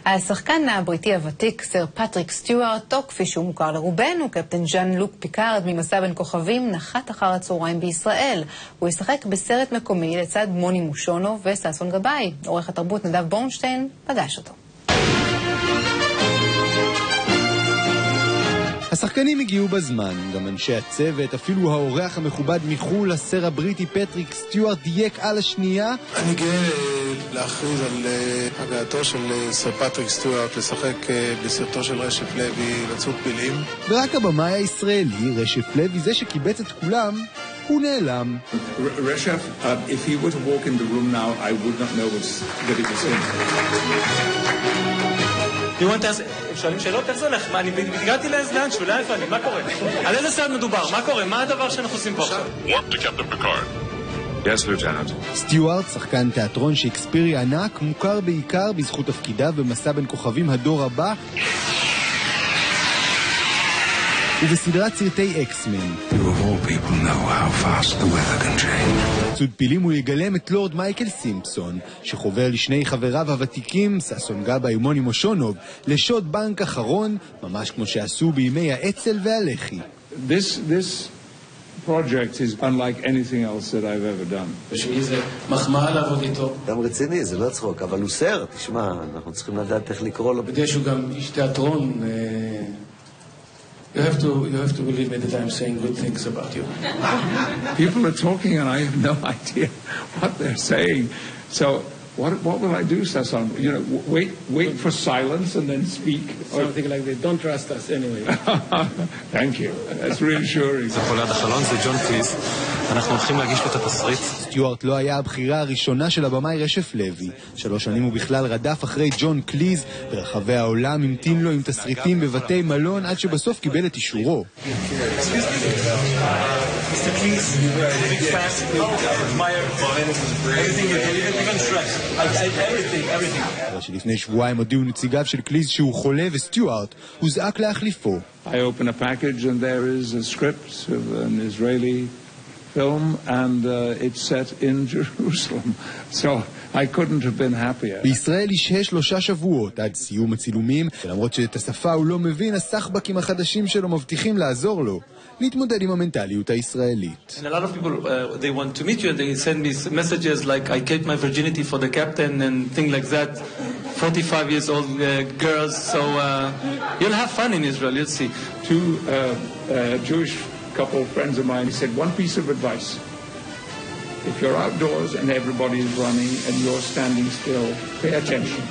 השחקן הבריטי הוותיק, סר פטריק סטיוארט, או כפי שהוא מוכר לרובנו, קפטן ז'אן לוק פיקארד ממסע בין כוכבים, נחת אחר הצהריים בישראל. הוא ישחק בסרט מקומי לצד מוני מושונוב וששון גבאי. עורך התרבות נדב בורנשטיין פגש אותו. השחקנים הגיעו בזמן, גם אנשי הצוות, אפילו האורח המכובד מחול, הסר הבריטי פטריק סטיוארט, דייק על השנייה. אני גאה להכריז על הגעתו של סר פטריק סטיוארט לשחק בסרטו של רשף לוי, לצוד פילים. ורק הבמאי הישראלי, רשף לוי, זה שקיבץ את כולם, הוא נעלם. רשף, if he were to walk in the room now, I would not know that it was him. שואלים שאלות, איך זה הולך? אני הגעתי לאיזלנד, שאולי איפה אני, מה קורה? על איזה סרט מדובר? מה קורה? מה הדבר שאנחנו עושים פה עכשיו? Warp to Captain Picard. Yes, Lieutenant. סטיוארט, שחקן תיאטרון שייקספירי ענק, מוכר בעיקר בזכות תפקידיו במסע בין כוכבים הדור הבא ובסדרת סרטי אקסמן. צוד פילים הוא יגלם את לורד מייקל סימפסון, שחובר לשני חבריו הוותיקים, ששון גבאי ומוני מושונוב, לשוד בנק אחרון, ממש כמו שעשו בימי האצ"ל והלח"י. This project is unlike anything else that I've ever done. בשבילי זה מחמאה לעבוד איתו. גם רציני, זה לא צחוק, אבל הוא סרט, תשמע, אנחנו צריכים לדעת איך לקרוא לו. בגלל שהוא גם איש תיאטרון. You have to believe me that I'm saying good things about you. People are talking and I have no idea what they're saying. So what will I do, Sasan? You know, wait for silence and then speak. Something like that. Don't trust us anyway. Thank you. That's reassuring. זה פה ליד החלון, זה ג'ון קליז. אנחנו הולכים להגיש לו את התסריט. סטיוארט לא היה הבחירה הראשונה של הבמאי רשף לוי. 3 שנים הוא בכלל רדף אחרי ג'ון קליז, ברחבי העולם המתין לו עם תסריטים בבתי מלון עד שבסוף קיבל את אישורו. שלפני שבועיים הודיעו נציגיו של קליז שהוא חולה וסטיוארט הוזעק להחליפו. I open a package and there is a script of an Israeli film and it's set in Jerusalem. So I couldn't have been happier. בישראל ישהה 3 שבועות עד סיום הצילומים, ולמרות שאת השפה הוא לא מבין, הסחבקים החדשים שלו מבטיחים לעזור לו להתמודד עם המנטליות הישראלית. And a lot of people, they want to meet you and they send me messages like I kept my virginity for the captain and things like that. 45 years old girls, so you'll have fun in Israel, you'll see. 2 Jewish couple friends of mine said one piece of advice. If you're outdoors and everybody is running and you're standing still, pay attention.